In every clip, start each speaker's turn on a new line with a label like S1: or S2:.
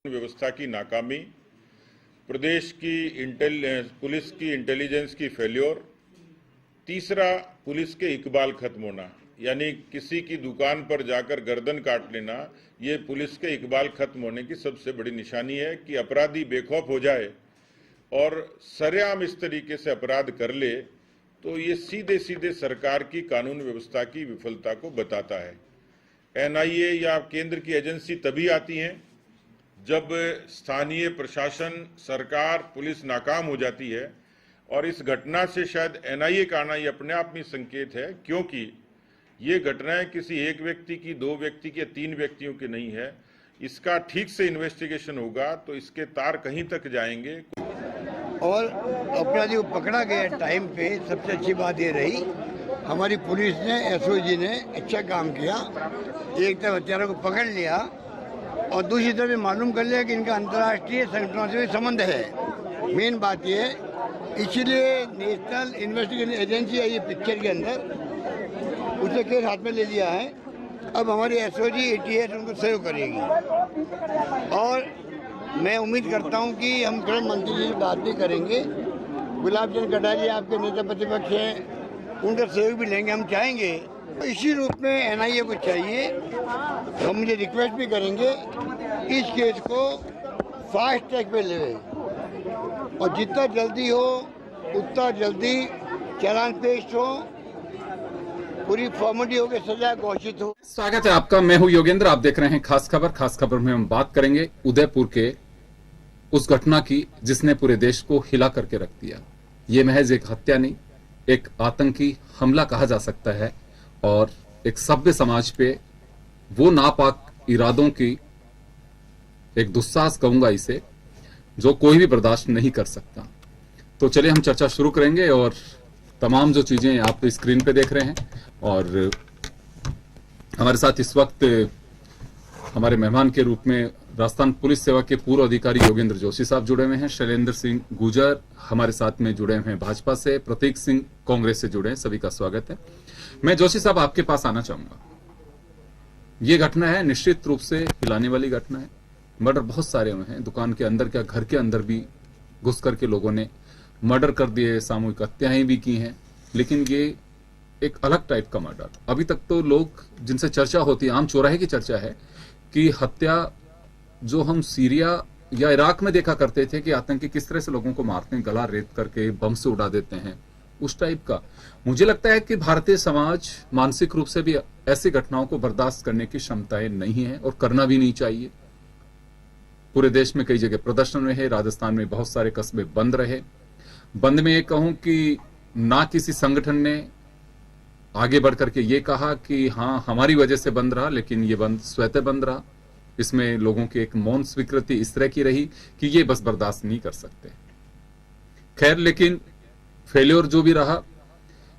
S1: व्यवस्था की नाकामी, प्रदेश की पुलिस की इंटेलिजेंस की फेल्योर, तीसरा पुलिस के इकबाल खत्म होना, यानी किसी की दुकान पर जाकर गर्दन काट लेना, ये पुलिस के इकबाल खत्म होने की सबसे बड़ी निशानी है कि अपराधी बेखौफ हो जाए और सरेआम इस तरीके से अपराध कर ले, तो ये सीधे सीधे सरकार की कानून व्यवस्था की विफलता को बताता है। एनआईए या केंद्र की एजेंसी तभी आती हैं जब स्थानीय प्रशासन, सरकार, पुलिस नाकाम हो जाती है। और इस घटना से शायद एनआईए का आना ये अपने आप में संकेत है, क्योंकि ये घटनाएं किसी एक व्यक्ति की, दो व्यक्ति की या तीन व्यक्तियों की नहीं है। इसका ठीक से इन्वेस्टिगेशन होगा तो इसके तार कहीं तक जाएंगे।
S2: और अपराधी को पकड़ा गया टाइम पे सबसे अच्छी बात ये रही, हमारी पुलिस ने, एसओजी ने अच्छा काम किया। एक तरफ हत्यारों को पकड़ लिया और दूसरी तरफ मालूम कर लिया कि इनका अंतर्राष्ट्रीय संगठनों से संबंध है। मेन बात ये, इसलिए नेशनल इन्वेस्टिगेशन एजेंसी है ये पिक्चर के अंदर, उसने केस हाथ में ले लिया है। अब हमारी एसओजी, एटीएस उनको सहयोग करेगी और मैं उम्मीद करता हूं कि हम गृह मंत्री जी से बात भी करेंगे। गुलाब चंद कटारिया आपके नेता प्रतिपक्ष हैं, उनका सहयोग भी लेंगे। हम चाहेंगे तो इसी रूप में एनआईए को चाहिए, हम मुझे रिक्वेस्ट भी करेंगे इस केस को फास्ट ट्रैक पे ले और जितना जल्दी हो उतना जल्दी चालान पेश हो, पूरी फॉर्मेलिटी हो के सजा घोषित हो।
S3: स्वागत है आपका, मैं हूं योगेंद्र। आप देख रहे हैं खास खबर। खास खबर में हम बात करेंगे उदयपुर के उस घटना की जिसने पूरे देश को हिला करके रख दिया। ये महज एक हत्या नहीं, एक आतंकी हमला कहा जा सकता है और एक सभ्य समाज पे वो नापाक इरादों की एक दुस्साहस कहूंगा इसे, जो कोई भी बर्दाश्त नहीं कर सकता। तो चलिए हम चर्चा शुरू करेंगे और तमाम जो चीजें आप स्क्रीन पे देख रहे हैं, और हमारे साथ इस वक्त हमारे मेहमान के रूप में राजस्थान पुलिस सेवा के पूर्व अधिकारी योगेंद्र जोशी साहब जुड़े हुए हैं। शैलेंद्र सिंह गुर्जर हमारे साथ में जुड़े हुए हैं भाजपा से, प्रतीक सिंह कांग्रेस से जुड़े हैं। सभी का स्वागत है। मैं जोशी साहब आपके पास आना चाहूंगा। ये घटना है निश्चित रूप से हिलाने वाली घटना है। मर्डर बहुत सारे हुए हैं, दुकान के अंदर क्या घर के अंदर भी घुस करके लोगों ने मर्डर कर दिए, सामूहिक हत्याएं भी की हैं, लेकिन ये एक अलग टाइप का मर्डर। अभी तक तो लोग जिनसे चर्चा होती है, आम चौराहे की चर्चा है कि हत्या जो हम सीरिया या इराक में देखा करते थे कि आतंकी किस तरह से लोगों को मारते हैं, गला रेत करके बम से उड़ा देते हैं, उस टाइप का। मुझे लगता है कि भारतीय समाज मानसिक रूप से भी ऐसी घटनाओं को बर्दाश्त करने की क्षमताएं नहीं है और करना भी नहीं चाहिए। पूरे देश में कई जगह प्रदर्शन रहे, राजस्थान में बहुत सारे कस्बे बंद रहे। बंद में ये कहूं कि ना किसी संगठन ने आगे बढ़ करके ये कहा कि हाँ हमारी वजह से बंद रहा, लेकिन ये बंद स्वतः बंद रहा। इसमें लोगों की एक मौन स्वीकृति इस तरह की रही कि ये बस बर्दाश्त नहीं कर सकते। खैर, लेकिन फेल्योर जो भी रहा,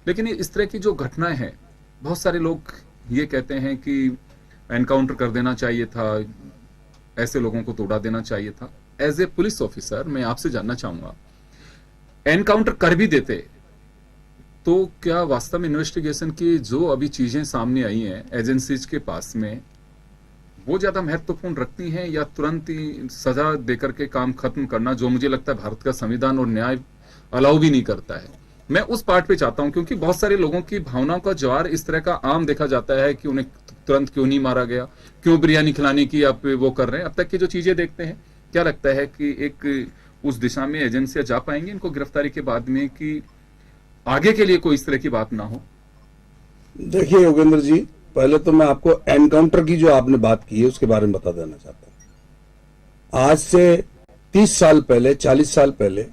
S3: लेकिन इस तरह की जो घटनाएं हैं, बहुत सारे लोग ये कहते हैं कि एनकाउंटर कर देना चाहिए था, ऐसे लोगों को तोड़ा देना चाहिए था। एज ए पुलिस ऑफिसर मैं आपसे जानना चाहूंगा, एनकाउंटर कर भी देते तो क्या वास्तव में इन्वेस्टिगेशन की जो अभी चीजें सामने आई हैं एजेंसीज के पास में, वो ज्यादा महत्वपूर्ण रखती हैं या तुरंत ही सजा देकर के काम खत्म करना, जो मुझे लगता है भारत का संविधान और न्याय अलाउ भी नहीं करता है। मैं उस पार्ट पे चाहता हूं, क्योंकि बहुत सारे लोगों की भावनाओं का ज्वार इस तरह का आम देखा जाता है कि उन्हें तुरंत क्यों नहीं मारा गया, क्यों बिरयानी खिलाने की आप वो कर रहे हैं। अब तक की जो चीजें देखते हैं, क्या लगता है कि एक उस दिशा में एजेंसियां जा पाएंगी इनको गिरफ्तारी के बाद में, कि आगे के लिए कोई इस तरह की बात ना हो?
S4: देखिए योगेंद्र जी, पहले तो मैं आपको एनकाउंटर की जो आपने बात की है उसके बारे में बता देना चाहता हूं। आज से 30 साल पहले, 40 साल पहले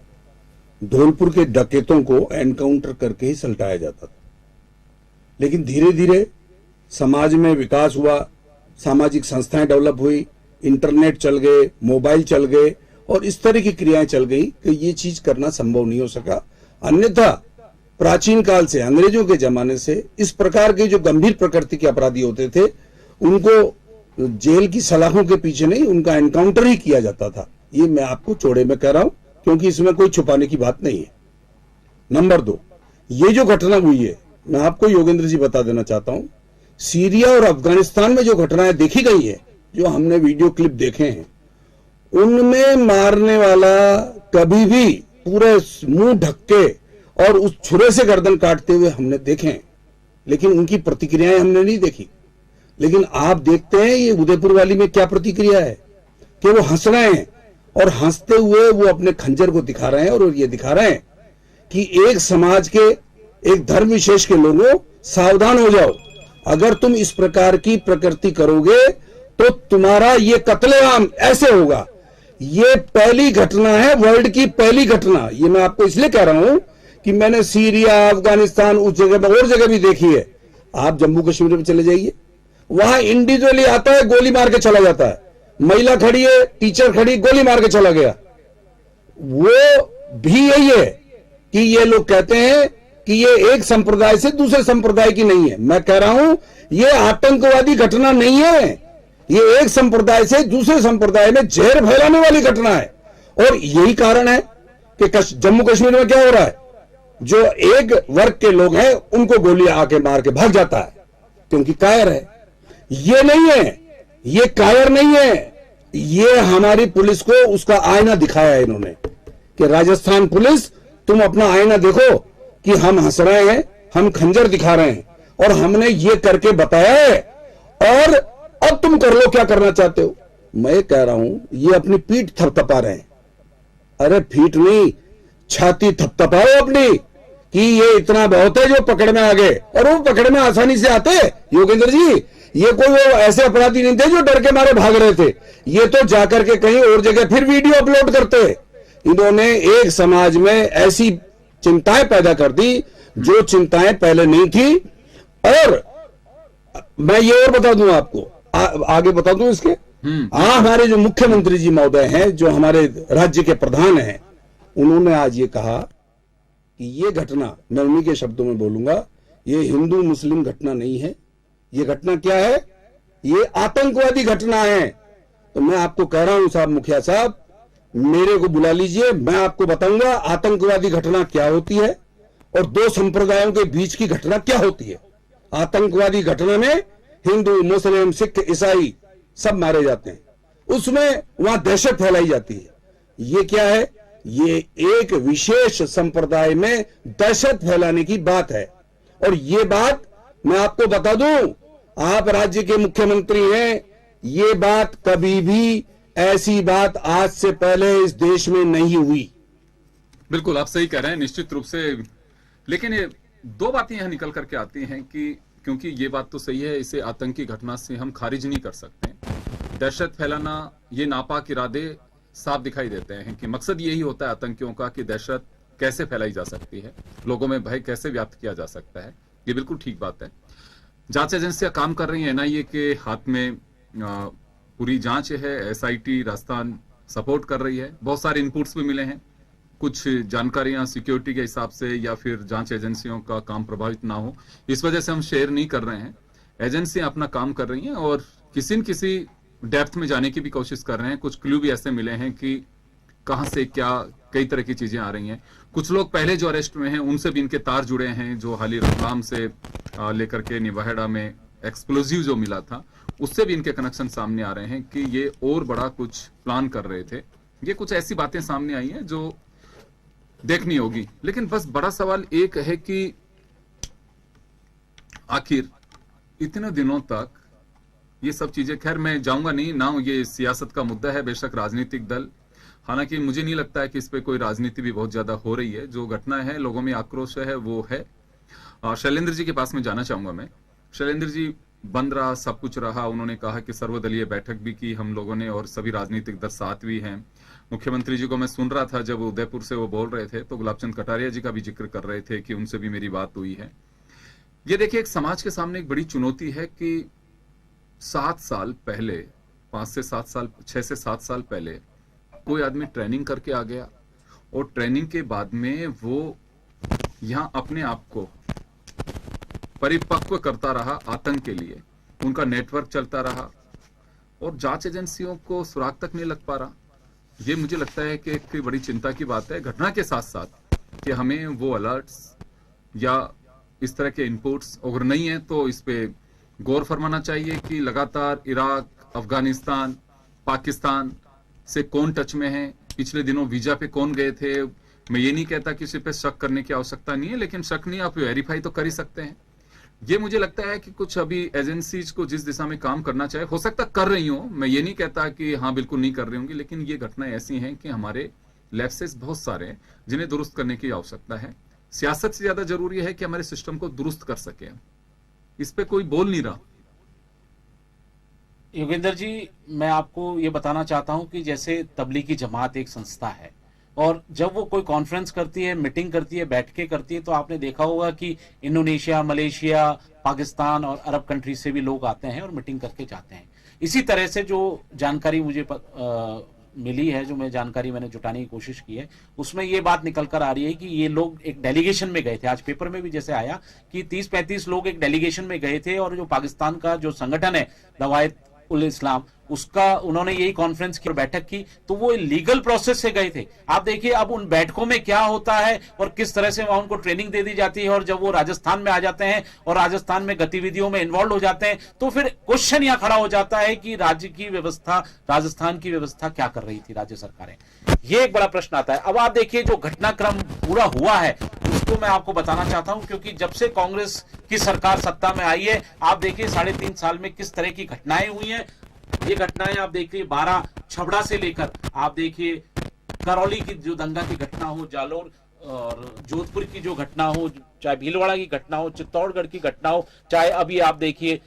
S4: धौलपुर के डकैतों को एनकाउंटर करके ही सलटाया जाता था। लेकिन धीरे धीरे समाज में विकास हुआ, सामाजिक संस्थाएं डेवलप हुई, इंटरनेट चल गए, मोबाइल चल गए और इस तरह की क्रियाएं चल गई कि ये चीज करना संभव नहीं हो सका। अन्यथा प्राचीन काल से, अंग्रेजों के जमाने से इस प्रकार के जो गंभीर प्रकृति के अपराधी होते थे उनको जेल की सलाखों के पीछे नहीं, उनका एनकाउंटर ही किया जाता था। ये मैं आपको चौड़े में कह रहा हूं, क्योंकि इसमें कोई छुपाने की बात नहीं है। नंबर 2, ये जो घटना हुई है, मैं आपको योगेंद्र जी बता देना चाहता हूं, सीरिया और अफगानिस्तान में जो घटनाएं देखी गई है, जो हमने वीडियो क्लिप देखे हैं, उनमें मारने वाला कभी भी पूरे मुंह ढक के और उस छुरे से गर्दन काटते हुए हमने देखे हैं, लेकिन उनकी प्रतिक्रियाएं हमने नहीं देखी। लेकिन आप देखते हैं ये उदयपुर वाली में क्या प्रतिक्रिया है कि वो हंस रहे हैं और हंसते हुए वो अपने खंजर को दिखा रहे हैं और ये दिखा रहे हैं कि एक समाज के, एक धर्म विशेष के लोगों, सावधान हो जाओ। अगर तुम इस प्रकार की प्रकृति करोगे तो तुम्हारा ये कत्लेआम ऐसे होगा। ये पहली घटना है, वर्ल्ड की पहली घटना। ये मैं आपको इसलिए कह रहा हूं कि मैंने सीरिया, अफगानिस्तान, उस जगह में और जगह भी देखी है। आप जम्मू कश्मीर में चले जाइए, वहां इंडिविजुअली आता है, गोली मार के चला जाता है। महिला खड़ी है, टीचर खड़ी, गोली मार के चला गया। वो भी यही है कि ये लोग कहते हैं कि ये एक संप्रदाय से दूसरे संप्रदाय की नहीं है। मैं कह रहा हूं ये आतंकवादी घटना नहीं है, ये एक संप्रदाय से दूसरे संप्रदाय में जहर फैलाने वाली घटना है। और यही कारण है कि जम्मू कश्मीर में क्या हो रहा है, जो एक वर्ग के लोग हैं उनको गोली आके मार के भाग जाता है क्योंकि कायर है। ये नहीं है, ये कायर नहीं है, ये हमारी पुलिस को उसका आईना दिखाया है इन्होंने कि राजस्थान पुलिस, तुम अपना आईना देखो कि हम हंस रहे हैं, हम खंजर दिखा रहे हैं और हमने ये करके बताया है और अब तुम कर लो क्या करना चाहते हो। मैं कह रहा हूं ये अपनी पीठ थपथपा रहे हैं। अरे पीठ नहीं, छाती थपथपाओ अपनी कि ये इतना बहुत है जो पकड़ में आ गए। और वो पकड़ में आसानी से आते योगेंद्र जी, ये कोई वो ऐसे अपराधी नहीं थे जो डर के मारे भाग रहे थे। ये तो जाकर के कहीं और जगह फिर वीडियो अपलोड करते। इन्होंने एक समाज में ऐसी चिंताएं पैदा कर दी जो चिंताएं पहले नहीं थी। और मैं ये और बता दूं आपको, आगे बता दूं इसके, हमारे जो मुख्यमंत्री जी महोदय हैं, जो हमारे राज्य के प्रधान हैं, उन्होंने आज ये कहा कि ये घटना, मैं उन्हीं के शब्दों में बोलूंगा, ये हिंदू मुस्लिम घटना नहीं है, ये घटना क्या है, ये आतंकवादी घटना है। तो मैं आपको कह रहा हूं साहब मुखिया साहब, मेरे को बुला लीजिए, मैं आपको बताऊंगा आतंकवादी घटना क्या होती है और दो संप्रदायों के बीच की घटना क्या होती है। आतंकवादी घटना में हिंदू, मुस्लिम, सिख, ईसाई सब मारे जाते हैं, उसमें वहां दहशत फैलाई जाती है। ये क्या है, ये एक विशेष संप्रदाय में दहशत फैलाने की बात है। और ये बात मैं आपको बता दूं, आप राज्य के मुख्यमंत्री हैं, ये बात कभी भी, ऐसी बात आज से पहले इस देश में नहीं हुई।
S3: बिल्कुल आप सही कह रहे हैं निश्चित रूप से। लेकिन ये दो बातें यहां निकल करके आती हैं कि क्योंकि ये बात तो सही है, इसे आतंकी घटना से हम खारिज नहीं कर सकते। दहशत फैलाना, ये नापाक इरादे साफ दिखाई देते हैं कि मकसद यही होता है आतंकियों का कि दहशत कैसे फैलाई जा सकती है, लोगों में भय कैसे व्याप्त किया जा सकता है। ये बिल्कुल ठीक बात है। जांच एजेंसियां काम कर रही हैं, एनआईए के हाथ में पूरी जांच है, एसआईटी राजस्थान सपोर्ट कर रही है। बहुत सारे इनपुट्स भी मिले हैं, कुछ जानकारियां सिक्योरिटी के हिसाब से या फिर जांच एजेंसियों का काम प्रभावित ना हो, इस वजह से हम शेयर नहीं कर रहे हैं। एजेंसियां अपना काम कर रही हैं और किसी न किसी डेप्थ में जाने की भी कोशिश कर रहे हैं। कुछ क्लू भी ऐसे मिले हैं कि कहां से क्या कई तरह की चीजें आ रही हैं। कुछ लोग पहले जो अरेस्ट में हैं उनसे भी इनके तार जुड़े हैं, जो हाल ही रतलाम से लेकर के निवाहेड़ा में एक्सप्लोजिव जो मिला था उससे भी इनके कनेक्शन सामने आ रहे हैं कि ये और बड़ा कुछ प्लान कर रहे थे। ये कुछ ऐसी बातें सामने आई हैं जो देखनी होगी। लेकिन बस बड़ा सवाल एक है कि आखिर इतने दिनों तक ये सब चीजें, खैर मैं जाऊंगा नहीं ना, ये सियासत का मुद्दा है, बेशक राजनीतिक दल, हालांकि मुझे नहीं लगता है कि इस पे कोई राजनीति भी बहुत ज्यादा हो रही है। जो घटना है, लोगों में आक्रोश है, वो है। शैलेंद्र जी के पास में जाना चाहूंगा मैं। शैलेंद्र जी, बंद रहा, सब कुछ रहा, उन्होंने कहा कि सर्वदलीय बैठक भी की हम लोगों ने और सभी राजनीतिक दल साथ भी हैं। मुख्यमंत्री जी को मैं सुन रहा था जब उदयपुर से वो बोल रहे थे, तो गुलाबचंद कटारिया जी का भी जिक्र कर रहे थे कि उनसे भी मेरी बात हुई है। ये देखिए, एक समाज के सामने एक बड़ी चुनौती है कि 7 साल पहले, 5 से 7 साल, 6 से 7 साल पहले कोई आदमी ट्रेनिंग करके आ गया और ट्रेनिंग के बाद में वो यहां अपने आप को परिपक्व करता रहा आतंक के लिए, उनका नेटवर्क चलता रहा और जांच एजेंसियों को सुराग तक नहीं लग पा रहा। ये मुझे लगता है कि एक बड़ी चिंता की बात है, घटना के साथ साथ, कि हमें वो अलर्ट्स या इस तरह के इनपुट्स अगर नहीं है तो इस पे गौर फरमाना चाहिए कि लगातार इराक, अफगानिस्तान, पाकिस्तान से कौन टच में है, पिछले दिनों वीजा पे कौन गए थे। मैं ये नहीं कहता किसी पे शक करने की आवश्यकता नहीं है, लेकिन शक नहीं, आप वेरीफाई तो कर ही सकते हैं। ये मुझे लगता है कि कुछ अभी एजेंसीज को जिस दिशा में काम करना चाहिए, हो सकता कर रही हो, मैं ये नहीं कहता कि हाँ बिल्कुल नहीं कर रही होंगी, लेकिन ये घटनाएं ऐसी हैं कि हमारे लैप्सेस बहुत सारे हैं जिन्हें दुरुस्त करने की आवश्यकता है। सियासत से ज्यादा जरूरी है कि हमारे सिस्टम को दुरुस्त कर सके, इस पे कोई बोल नहीं रहा।
S5: योगेंद्र जी, मैं आपको ये बताना चाहता हूं कि जैसे तबलीगी जमात एक संस्था है और जब वो कोई कॉन्फ्रेंस करती है, मीटिंग करती है, बैठकें करती है, तो आपने देखा होगा कि इंडोनेशिया, मलेशिया, पाकिस्तान और अरब कंट्री से भी लोग आते हैं और मीटिंग करके जाते हैं। इसी तरह से जो जानकारी मुझे मिली है, जो जानकारी मैंने जुटाने की कोशिश की है, उसमें ये बात निकल कर आ रही है कि ये लोग एक डेलीगेशन में गए थे। आज पेपर में भी जैसे आया कि 30-35 लोग एक डेलीगेशन में गए थे और जो पाकिस्तान का जो संगठन है दवायत उल इस्लाम, उसका उन्होंने यही कॉन्फ्रेंस की, बैठक की, तो वो लीगल प्रोसेस से गए थे। आप देखिए अब उन बैठकों में क्या होता है और किस तरह से वहां उनको ट्रेनिंग दे दी जाती है, और जब वो राजस्थान में आ जाते हैं और राजस्थान में गतिविधियों में इन्वॉल्व हो जाते हैं, तो फिर क्वेश्चन यहां खड़ा हो जाता है कि राज्य की व्यवस्था, राजस्थान की व्यवस्था क्या कर रही थी राज्य सरकारें, ये एक बड़ा प्रश्न आता है। अब आप देखिए जो घटनाक्रम पूरा हुआ है उसको मैं आपको बताना चाहता हूं, क्योंकि जब से कांग्रेस की सरकार सत्ता में आई है, आप देखिए 3.5 साल में किस तरह की घटनाएं हुई हैं। ये घटनाएं आप देखिए 12 छबड़ा से लेकर आप देखिए करौली की जो दंगा की घटना हो, जालोर और जोधपुर की जो घटना हो, चाहे भीलवाड़ा की घटना हो, चित्तौड़गढ़ की घटना हो, चाहे अभी आप देखिए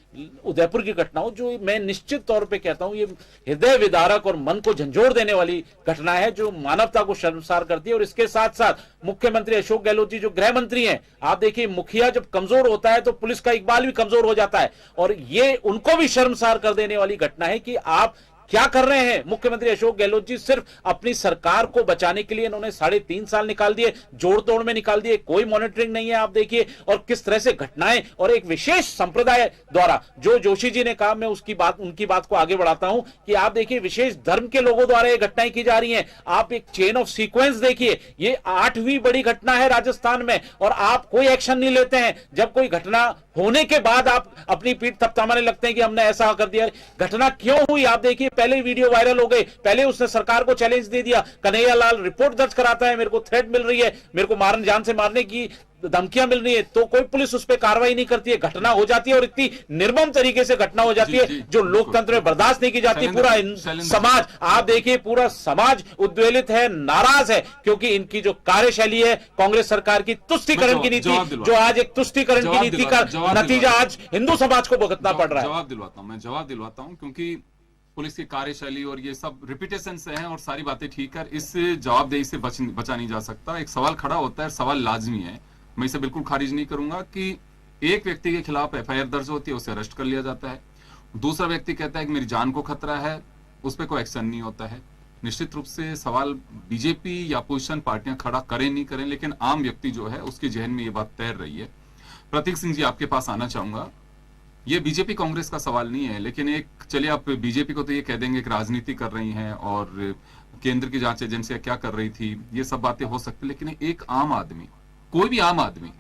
S5: उदयपुर की घटना हो, जो मैं निश्चित तौर पे कहता हूं ये हृदय विदारक और मन को झंझोर देने वाली घटना है, जो मानवता को शर्मसार करती है। और इसके साथ साथ मुख्यमंत्री अशोक गहलोत जी जो गृह मंत्री हैं, आप देखिए मुखिया जब कमजोर होता है तो पुलिस का इकबाल भी कमजोर हो जाता है, और ये उनको भी शर्मसार कर देने वाली घटना है कि आप क्या कर रहे हैं। मुख्यमंत्री अशोक गहलोत जी सिर्फ अपनी सरकार को बचाने के लिए इन्होंने 3.5 साल निकाल दिए, जोड़ तोड़ में निकाल दिए, कोई मॉनिटरिंग नहीं है। आप देखिए और किस तरह से घटनाएं, और एक विशेष संप्रदाय द्वारा, जो जोशी जी ने कहा, मैं उनकी बात को आगे बढ़ाता हूं कि आप देखिए विशेष धर्म के लोगों द्वारा ये घटनाएं की जा रही हैं। आप एक चेन ऑफ सीक्वेंस देखिए, ये 8वीं बड़ी घटना है राजस्थान में, और आप कोई एक्शन नहीं लेते हैं। जब कोई घटना होने के बाद आप अपनी पीठ थपथपाने लगते हैं कि हमने ऐसा कर दिया। घटना क्यों हुई आप देखिए, पहले वीडियो वायरल हो गए, पहले उसने सरकार को चैलेंज दे दिया, कन्हैया लाल रिपोर्ट दर्ज कराता है, मेरे को थ्रेट मिल रही है, मेरे को जान से मारने की धमकियां मिल रही है, तो कोई पुलिस उस पर कार्रवाई नहीं करती है। घटना हो जाती है और इतनी निर्मम तरीके से घटना हो जाती है जो लोकतंत्र में बर्दाश्त नहीं की जाती। पूरा समाज, आप देखिए पूरा समाज उद्वेलित है, नाराज है, क्योंकि इनकी जो कार्यशैली है कांग्रेस सरकार की तुष्टीकरण की नीति, जो आज एक तुष्टीकरण की नीति का नतीजा आज हिंदू समाज को भुगतना पड़ रहा है।
S3: जवाब दिलवाता हूं क्योंकि पुलिस की कार्यशैली और ये सब रिपीटेशन से हैं और सारी बातें ठीक कर, इस जवाबदेही से बचा नहीं जा सकता। एक सवाल खड़ा होता है, सवाल लाजमी है, मैं इसे बिल्कुल खारिज नहीं करूंगा कि एक व्यक्ति के खिलाफ एफआईआर दर्ज होती है, उसे अरेस्ट कर लिया जाता है, दूसरा व्यक्ति कहता है कि मेरी जान को खतरा है, उस पर कोई एक्शन नहीं होता है। निश्चित रूप से सवाल बीजेपी या अपोजिशन पार्टियां खड़ा करें नहीं करें, लेकिन आम व्यक्ति जो है उसके जहन में ये बात तैर रही है। प्रतीक सिंह जी, आपके पास आना चाहूंगा। ये बीजेपी कांग्रेस का सवाल नहीं है, लेकिन एक चलिए आप बीजेपी को तो ये कह देंगे कि राजनीति कर रही हैं और केंद्र की जांच एजेंसियां क्या कर रही थी, ये सब बातें हो सकती, लेकिन एक आम आदमी, कोई भी आम आदमी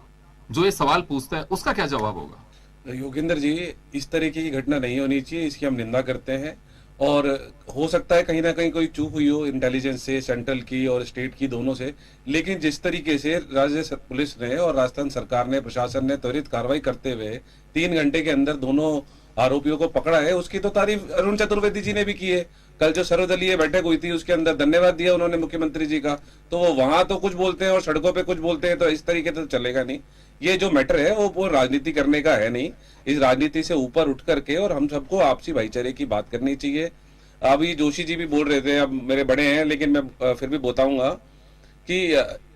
S3: जो ये सवाल पूछता है, उसका क्या जवाब होगा?
S4: योगेंद्र जी, इस तरीके की घटना नहीं होनी चाहिए, इसकी हम निंदा करते हैं। और हो सकता है कहीं ना कहीं कोई चूक हुई हो इंटेलिजेंस से, सेंट्रल की और स्टेट की, दोनों से, लेकिन जिस तरीके से राज्य पुलिस ने और राजस्थान सरकार ने, प्रशासन ने त्वरित कार्रवाई करते हुए 3 घंटे के अंदर दोनों आरोपियों को पकड़ा है, उसकी तो तारीफ अरुण चतुर्वेदी जी ने भी की है। कल जो सर्वदलीय बैठक हुई थी उसके अंदर धन्यवाद दिया उन्होंने मुख्यमंत्री जी का। तो वो वहां तो कुछ बोलते हैं और सड़कों पे कुछ बोलते हैं, तो इस तरीके से तो चलेगा नहीं। ये जो मैटर है वो राजनीति करने का है नहीं, इस राजनीति से ऊपर उठ करके और हम सबको आपसी भाईचारे की बात करनी चाहिए। अभी जोशी जी भी बोल रहे थे, अब मेरे बड़े हैं लेकिन मैं फिर भी बताऊंगा कि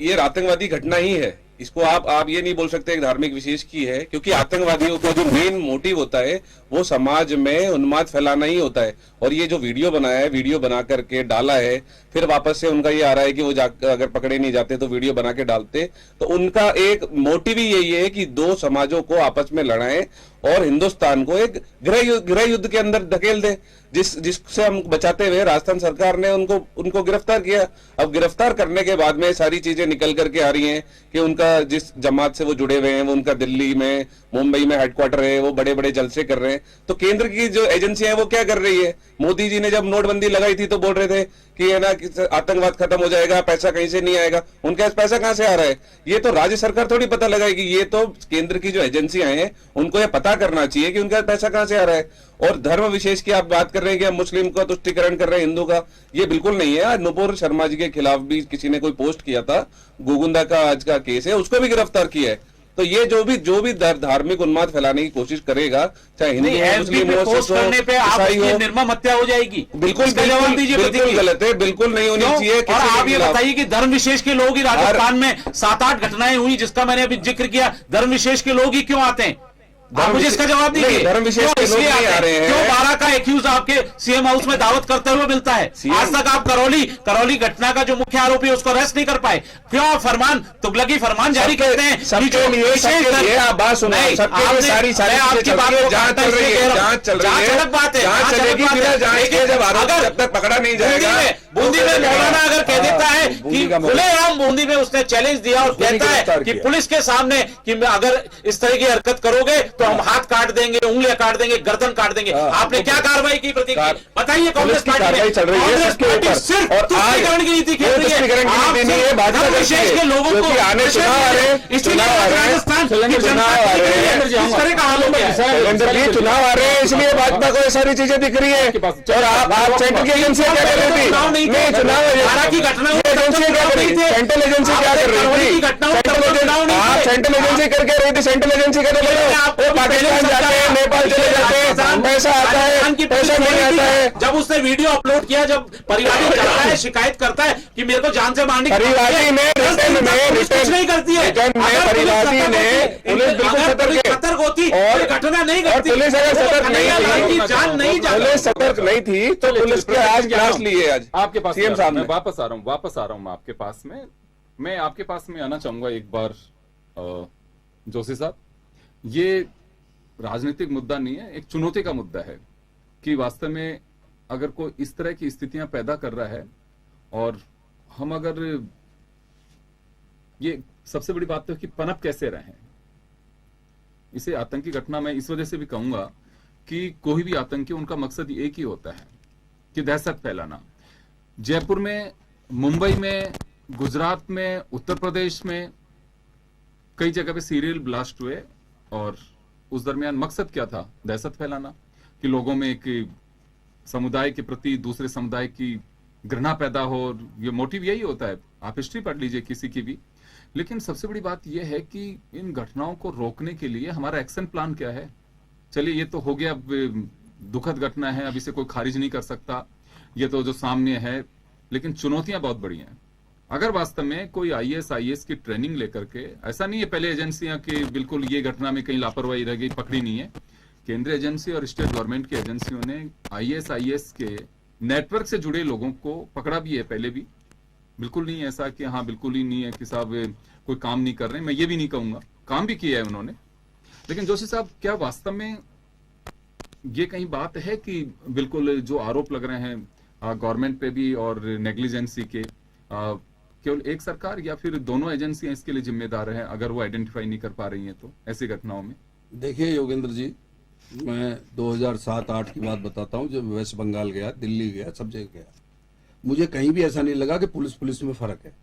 S4: ये आतंकवादी घटना ही है, इसको आप ये नहीं बोल सकते एक धार्मिक विशेष की है, क्योंकि आतंकवादियों का जो मेन मोटिव होता है वो समाज में उन्माद फैलाना ही होता है। और ये जो वीडियो बनाया है, वीडियो बना करके डाला है, फिर वापस से उनका ये आ रहा है कि वो अगर पकड़े नहीं जाते तो वीडियो बना के डालते, तो उनका एक मोटिव ही यही है कि 2 समाजों को आपस में लड़ाएं
S6: और हिंदुस्तान को एक गृह युद्ध के अंदर धकेल दें, जिससे हम बचाते हुए राजस्थान सरकार ने उनको गिरफ्तार किया। अब गिरफ्तार करने के बाद में सारी चीजें निकल करके आ रही हैं कि उनका जिस जमात से वो जुड़े हुए हैं वो उनका दिल्ली में, मुंबई में हेडक्वार्टर है, वो बड़े बड़े जलसे कर रहे हैं। तो केंद्र की जो एजेंसियां हैं वो क्या कर रही है? मोदी जी ने जब नोटबंदी लगाई थी तो बोल रहे थे कि है ना आतंकवाद खत्म हो जाएगा, पैसा कहीं से नहीं आएगा। उनके पास पैसा कहां से आ रहा है? ये तो राज्य सरकार थोड़ी पता लगाएगी, ये तो केंद्र की जो एजेंसियां हैं उनको ये पता करना चाहिए कि उनका पैसा कहां से आ रहा है। और धर्म विशेष की आप बात कर रहे हैं कि हम मुस्लिम का तुष्टिकरण कर रहे हैं हिंदू का, ये बिल्कुल नहीं है। नुपुर शर्मा जी के खिलाफ भी किसी ने कोई पोस्ट किया था, गोगुंदा का आज का केस है, उसको भी गिरफ्तार किया है। तो ये जो भी धार्मिक उन्माद फैलाने की कोशिश करेगा, चाहे हिंदू हो, मुस्लिम हो,
S5: पोस्ट करने पे
S6: ईसाई हो,
S5: निर्मम हत्या हो जाएगी।
S6: बिल्कुल
S5: जवाब दीजिए,
S6: बिल्कुल गलत है, बिल्कुल नहीं होनी चाहिए।
S5: और आप ये बताइए कि धर्म विशेष के लोग ही राजस्थान में 7-8 घटनाएं हुई जिसका मैंने अभी जिक्र किया, धर्म विशेष के लोग ही क्यों आते हैं? आप मुझे इसका जवाब दीजिए।
S6: धर्म विशेष के लोग नहीं आ रहे हैं।
S5: क्यों 12 का एक्यूज आपके सीएम हाउस में दावत करते हुए मिलता है? आज तक आप करौली घटना का जो मुख्य आरोपी है उसको अरेस्ट नहीं कर पाए। क्यों आप फरमान, तुगलकी फरमान जारी करते हैं?
S6: सबके लिए आप बात सुनो, सबके लिए सारी
S5: आपकी बात
S6: जांच चल रही है, जांच चल रही है,
S5: अलग बात है,
S6: जांच चलेगी, बिना जांच के जब आरोपी जब तक पकड़ा नहीं जाएगा।
S5: बूंदी में मौलाना अगर कह देता है कि खुलेआम बूंदी में उसने चैलेंज दिया और कहता है कि पुलिस के सामने कि अगर इस तरह की हरकत करोगे तो हम हाथ काट देंगे, उंगलियां काट देंगे, गर्दन काट देंगे, आपने क्या कार्रवाई की? प्रतीक बताइए। कांग्रेस पार्टी
S6: चल रही है
S5: सिर्फ
S6: और
S5: तुष्टिकरण की नीति खेल रही है। धर्म विशेष के लोगों को
S6: आने चुनाव आ रहे हैं,
S5: इसलिए राजस्थान इस तरह का हाल हो गया है।
S6: चुनाव आ रहे हैं, इसलिए भाजपा को ये सारी चीजें दिख रही है। और आप सेंट्रल की एजेंसी क्या कर रही थी?
S5: चुनाव की घटनाओं
S6: एजेंसी क्या कर रही थी? सेंट्रल एजेंसी क्या कर रही थी? आप सेंट्रल एजेंसी करके रही थी, सेंट्रल एजेंसी करने लगे। पाकिस्तान जाते हैं, नेपाल चले जाते हैं, पैसा आता है, पैसा नहीं आता है।
S5: जब उसने वीडियो अपलोड किया, जब परिवादी जाता है, शिकायत करता है कि मेरे को जान से मारने की,
S6: परिवादी ने
S5: कुछ नहीं करती है।
S6: परिवादी ने पुलिस बिल्कुल
S5: सतर्क होती और घटना नहीं करती,
S6: पुलिस अगर सतर्क नहीं थी,
S5: जान नहीं जाती,
S6: पुलिस सतर्क नहीं थी तो पुलिस के आज क्लास ली है। आज
S3: आपके पास
S6: सीएम साहब
S3: मैं वापस आ रहा हूँ आपके पास में। मैं आपके पास में आना चाहूंगा एक बार। जोशी साहब, ये राजनीतिक मुद्दा नहीं है, एक चुनौती का मुद्दा है कि वास्तव में अगर कोई इस तरह की स्थितियां पैदा कर रहा है और हम अगर ये सबसे बड़ी बात तो है कि पनप कैसे रहे हैं। इसे आतंकी घटना में इस वजह से भी कहूंगा कि कोई भी आतंकी, उनका मकसद एक ही होता है कि दहशत फैलाना। जयपुर में, मुंबई में, गुजरात में, उत्तर प्रदेश में कई जगह पे सीरियल ब्लास्ट हुए और उस दरमियान मकसद क्या था? दहशत फैलाना, कि लोगों में एक समुदाय के प्रति दूसरे समुदाय की घृणा पैदा हो। ये मोटिव यही होता है, आप हिस्ट्री पढ़ लीजिए किसी की भी। लेकिन सबसे बड़ी बात यह है कि इन घटनाओं को रोकने के लिए हमारा एक्शन प्लान क्या है? चलिए, ये तो हो गया, दुखद घटना है, अब इसे कोई खारिज नहीं कर सकता, ये तो जो सामने है। लेकिन चुनौतियां बहुत बड़ी हैं। अगर वास्तव में कोई आईएएस की ट्रेनिंग लेकर के, ऐसा नहीं है पहले एजेंसियां कि बिल्कुल ये घटना में कहीं लापरवाही रह गई, पकड़ी नहीं है। केंद्रीय एजेंसी और स्टेट गवर्नमेंट की एजेंसियों ने आईएएस के नेटवर्क से जुड़े लोगों को पकड़ा भी है पहले भी। बिल्कुल नहीं ऐसा कि हाँ बिल्कुल ही नहीं है कि साहब कोई काम नहीं कर रहे, मैं ये भी नहीं कहूंगा, काम भी किया है उन्होंने। लेकिन जोशी साहब, क्या वास्तव में ये कहीं बात है कि बिल्कुल जो आरोप लग रहे हैं गवर्नमेंट पे भी और नेग्लिजेंसी के, केवल एक सरकार या फिर दोनों एजेंसियां इसके लिए जिम्मेदार हैं अगर वो आइडेंटिफाई नहीं कर पा रही हैं तो ऐसी घटनाओं में?
S4: देखिए योगेंद्र जी, मैं 2007-8 की बात बताता हूँ। जब वेस्ट बंगाल गया, दिल्ली गया, सब जगह गया, मुझे कहीं भी ऐसा नहीं लगा कि पुलिस में फर्क है।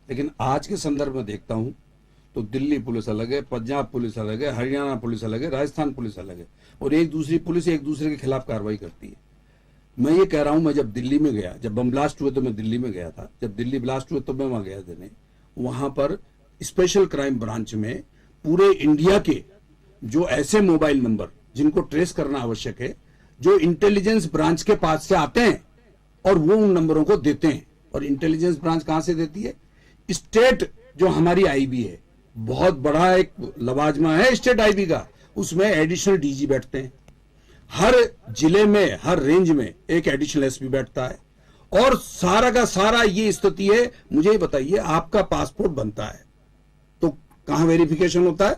S4: लेकिन आज के संदर्भ में देखता हूँ तो दिल्ली पुलिस अलग है, पंजाब पुलिस अलग है, हरियाणा पुलिस अलग है, राजस्थान पुलिस अलग है, और एक दूसरे के खिलाफ कार्रवाई करती है। मैं ये कह रहा हूं, मैं जब दिल्ली में गया, जब बम ब्लास्ट हुए तो मैं दिल्ली में गया था, जब दिल्ली ब्लास्ट हुए तो मैं वहां गया देने। वहां पर स्पेशल क्राइम ब्रांच में पूरे इंडिया के जो ऐसे मोबाइल नंबर जिनको ट्रेस करना आवश्यक है, जो इंटेलिजेंस ब्रांच के पास से आते हैं और वो उन नंबरों को देते हैं। और इंटेलिजेंस ब्रांच कहां से देती है? स्टेट जो हमारी आईबी है, बहुत बड़ा एक लवाजमा है स्टेट आईबी का, उसमें एडिशनल डीजी बैठते हैं। हर जिले में, हर रेंज में एक एडिशनल एसपी बैठता है। और सारा का सारा ये स्थिति है। मुझे ये बताइए, आपका पासपोर्ट बनता है तो कहां वेरिफिकेशन होता है?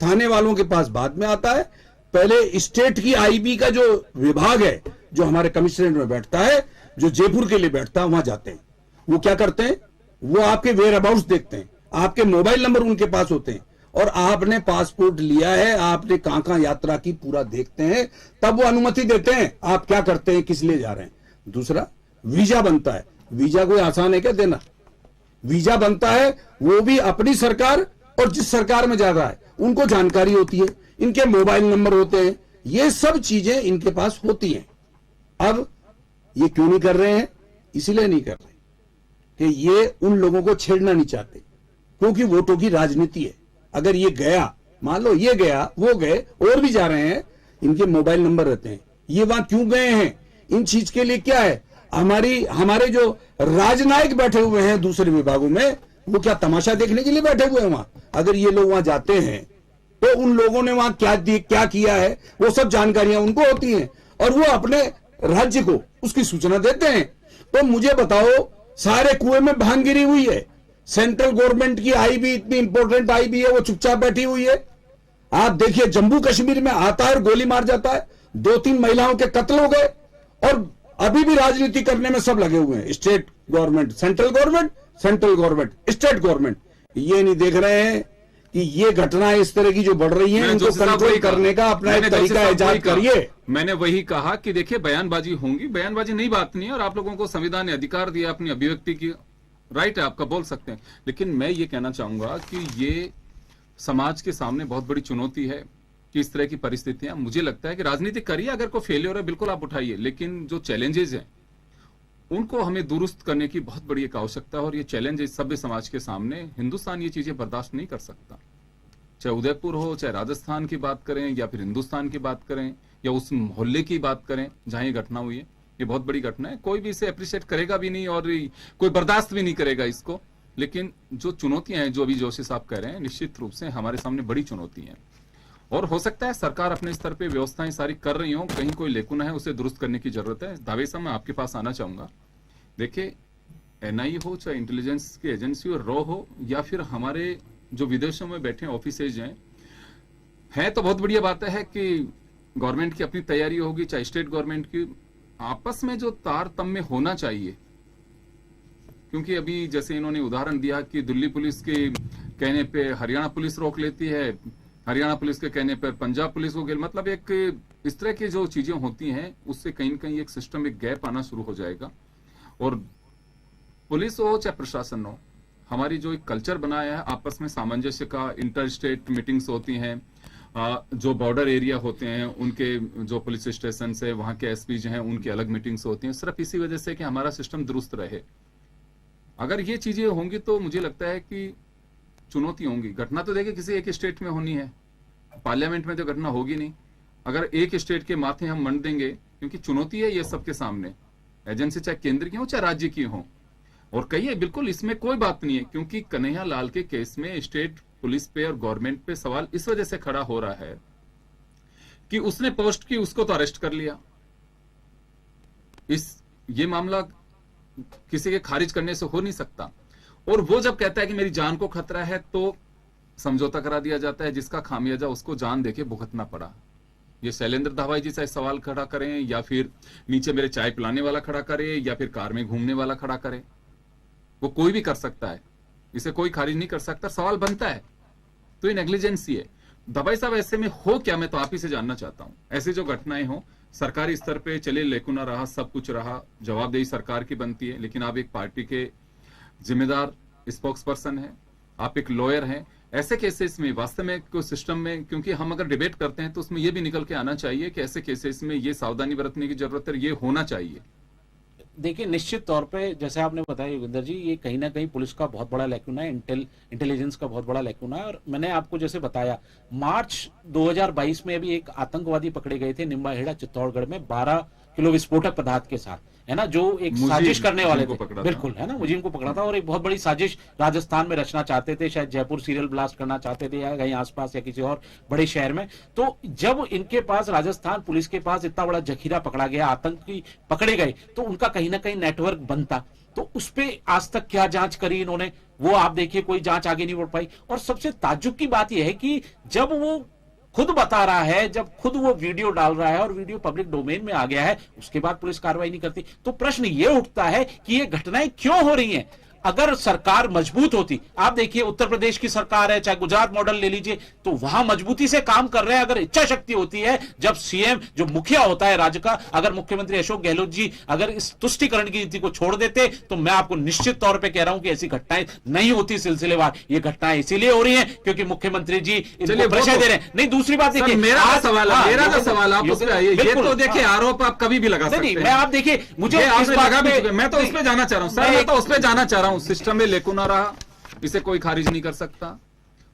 S4: थाने वालों के पास बाद में आता है, पहले स्टेट की आईबी का जो विभाग है, जो हमारे कमिश्नरेट में बैठता है, जो जयपुर के लिए बैठता है, वहां जाते हैं। वो क्या करते हैं, वो आपके वेयर अबाउट्स देखते हैं, आपके मोबाइल नंबर उनके पास होते हैं, और आपने पासपोर्ट लिया है, आपने कहां कहां यात्रा की, पूरा देखते हैं, तब वो अनुमति देते हैं आप क्या करते हैं, किस लिए जा रहे हैं। दूसरा, वीजा बनता है। वीजा कोई आसान है क्या देना? वीजा बनता है, वो भी अपनी सरकार और जिस सरकार में जा रहा है उनको जानकारी होती है, इनके मोबाइल नंबर होते हैं, ये सब चीजें इनके पास होती हैं। अब ये क्यों नहीं कर रहे हैं? इसलिए नहीं कर रहे कि ये उन लोगों को छेड़ना नहीं चाहते, क्योंकि वोटों की राजनीति है। अगर ये गया, मान लो ये गया, वो गए, और भी जा रहे हैं, इनके मोबाइल नंबर रहते हैं, ये वहां क्यों गए हैं, इन चीज के लिए क्या है। हमारे जो राजनायक बैठे हुए हैं दूसरे विभागों में, वो क्या तमाशा देखने के लिए बैठे हुए हैं वहां? अगर ये लोग वहां जाते हैं तो उन लोगों ने वहां क्या किया है, वो सब जानकारियां उनको होती हैं, और वो अपने राज्य को उसकी सूचना देते हैं। तो मुझे बताओ, सारे कुएं में भांग गिरी हुई है, सेंट्रल गवर्नमेंट की आईबी, इतनी इंपॉर्टेंट आईबी है, वो चुपचाप बैठी हुई है। आप देखिए, जम्मू कश्मीर में आता है और गोली मार जाता है, 2-3 महिलाओं के कत्ल हो गए, और अभी भी राजनीति करने में सब लगे हुए हैं। State government, central government, central government, state government, ये नहीं देख रहे हैं कि ये घटनाएं इस तरह की जो बढ़ रही हैं, इनको कंट्रोल करने का अपना एक तरीका इजाद करिए।
S3: मैंने वही कहा कि देखिए, बयानबाजी होंगी, बयानबाजी नई बात नहीं है, और आप लोगों को संविधान ने अधिकार दिया अपनी अभिव्यक्ति की, राइट है, आपका बोल सकते हैं। लेकिन मैं ये कहना चाहूंगा कि ये समाज के सामने बहुत बड़ी चुनौती है कि इस तरह की परिस्थितियां, मुझे लगता है कि राजनीति करिए, अगर कोई फेलियर है बिल्कुल आप उठाइए, लेकिन जो चैलेंजेस हैं उनको हमें दुरुस्त करने की बहुत बड़ी एक आवश्यकता है। और ये चैलेंज सभ्य समाज के सामने, हिंदुस्तान ये चीजें बर्दाश्त नहीं कर सकता। चाहे उदयपुर हो, चाहे राजस्थान की बात करें, या फिर हिंदुस्तान की बात करें, या उस मोहल्ले की बात करें जहां ये घटना हुई है, ये बहुत बड़ी घटना है। कोई भी इसे अप्रिशिएट करेगा भी नहीं, और कोई बर्दाश्त भी नहीं करेगा इसको। लेकिन जो चुनौतियां हैं, जो अभी जोशी साहब कह रहे हैं, निश्चित रूप से हमारे सामने बड़ी चुनौती है। और हो सकता है सरकार अपने स्तर पे व्यवस्थाएं सारी कर रही हो, कहीं कोई लेकुना है, उसे दुरुस्त करने की जरूरत है। दावे साहब, मैं आपके पास आना चाहूंगा। देखिए, एनआई हो, चाहे इंटेलिजेंस की एजेंसी हो, रॉ हो, या फिर हमारे जो विदेशों में बैठे ऑफिसेज हैं, तो बहुत बढ़िया बात है कि गवर्नमेंट की अपनी तैयारी होगी, चाहे स्टेट गवर्नमेंट की, आपस में जो तारतम्य होना चाहिए। क्योंकि अभी जैसे इन्होंने उदाहरण दिया कि दिल्ली पुलिस के कहने पे हरियाणा पुलिस रोक लेती है, हरियाणा पुलिस के कहने पर पंजाब पुलिस को, मतलब एक इस तरह की जो चीजें होती हैं, उससे कहीं न कहीं एक सिस्टम, एक गैप आना शुरू हो जाएगा। और पुलिस हो चाहे प्रशासन हो, हमारी जो एक कल्चर बनाया है आपस में सामंजस्य का, इंटर स्टेट मीटिंग्स होती हैं, जो बॉर्डर एरिया होते हैं उनके जो पुलिस स्टेशन है, वहां के एसपी जो हैं, उनकी अलग मीटिंग्स होती हैं, सिर्फ इसी वजह से कि हमारा सिस्टम दुरुस्त रहे। अगर ये चीजें होंगी तो मुझे लगता है कि चुनौती होंगी। घटना तो देखिए किसी एक स्टेट में होनी है, पार्लियामेंट में तो घटना होगी नहीं। अगर एक स्टेट के माथे हम मंड देंगे, क्योंकि चुनौती है ये सबके सामने, एजेंसी चाहे केंद्र की हो चाहे राज्य की हो। और कहिए, बिल्कुल इसमें कोई बात नहीं है, क्योंकि कन्हैया लाल के केस में स्टेट पुलिस पे और गवर्नमेंट पे सवाल इस वजह से खड़ा हो रहा है कि उसने पोस्ट की, उसको तो अरेस्ट कर लिया। ये मामला किसी के खारिज करने से हो नहीं सकता। और वो जब कहता है कि मेरी जान को खतरा है, तो समझौता करा दिया जाता है, जिसका खामियाजा उसको जान देके भुगतना पड़ा। ये शैलेंद्र धावाई जी चाहे सवाल खड़ा करें, या फिर नीचे मेरे चाय पिलाने वाला खड़ा करे, या फिर कार में घूमने वाला खड़ा करे, वो कोई भी कर सकता है, इसे कोई खारिज नहीं कर सकता। सवाल बनता है तो ये नेग्लिजेंसी है। दवाई साहब, ऐसे में हो क्या, मैं तो आप ही से जानना चाहता हूं। ऐसी जो घटनाएं हो, सरकारी स्तर पे चले लेकुना रहा, सब कुछ रहा, जवाबदेही सरकार की बनती है, लेकिन आप एक पार्टी के जिम्मेदार स्पोक्स पर्सन है, आप एक लॉयर हैं। ऐसे केसेस में वास्तव में कोई सिस्टम में, क्योंकि हम अगर डिबेट करते हैं तो उसमें यह भी निकल के आना चाहिए कि ऐसे केसेस में ये सावधानी बरतने की जरूरत है, ये होना चाहिए।
S5: देखिए, निश्चित तौर पे जैसे आपने बताया योगेंद्र जी, ये कहीं ना कहीं पुलिस का बहुत बड़ा लैक्यूना है, इंटेलिजेंस का बहुत बड़ा लैक्यूना है। और मैंने आपको जैसे बताया, मार्च 2022 में अभी एक आतंकवादी पकड़े गए थे निम्बाहेड़ा चित्तौड़गढ़ में 12 किलो विस्फोटक पदार्थ के साथ, है ना, जो एक साजिश करने वाले थे, बिल्कुल, है ना, मुझे इनको पकड़ा था। और एक बहुत बड़ी साजिश राजस्थान में रचना चाहते थे, शायद जयपुर सीरियल ब्लास्ट करना चाहते थे, या कहीं आसपास या किसी और बड़े शहर में। तो जब इनके पास, राजस्थान पुलिस के पास इतना बड़ा जखीरा पकड़ा गया, आतंकी पकड़े गए, तो उनका कहीं ना कहीं नेटवर्क बनता। तो उस पर आज तक क्या जांच करी इन्होंने, वो आप देखिए, कोई जांच आगे नहीं बढ़ पाई। और सबसे ताज्जुब की बात यह है कि जब वो खुद बता रहा है, जब खुद वो वीडियो डाल रहा है और वीडियो पब्लिक डोमेन में आ गया है, उसके बाद पुलिस कार्रवाई नहीं करती। तो प्रश्न ये उठता है कि ये घटनाएं क्यों हो रही हैं? अगर सरकार मजबूत होती, आप देखिए उत्तर प्रदेश की सरकार है, चाहे गुजरात मॉडल ले लीजिए, तो वहां मजबूती से काम कर रहे हैं। अगर इच्छा शक्ति होती है, जब सीएम जो मुखिया होता है राज्य का, अगर मुख्यमंत्री अशोक गहलोत जी अगर इस तुष्टिकरण की नीति को छोड़ देते, तो मैं आपको निश्चित तौर पर कह रहा हूं कि ऐसी घटनाएं नहीं होती सिलसिलेवार। ये घटनाएं इसीलिए हो रही है क्योंकि मुख्यमंत्री जी इनको प्रेशर दे रहे हैं। नहीं, दूसरी बात देखिए,
S3: मेरा जो सवाल आप उस पे आइए। ये तो देखिए आरोप आप कभी भी लगा सकते हैं।
S5: मैं आप देखिए, मुझे
S3: मैं तो उस पे जाना चाह रहा हूं सर, मैं तो उस पे जाना चाह रहा हूं। सिस्टम में लेकुन आ रहा, इसे कोई खारिज नहीं कर सकता।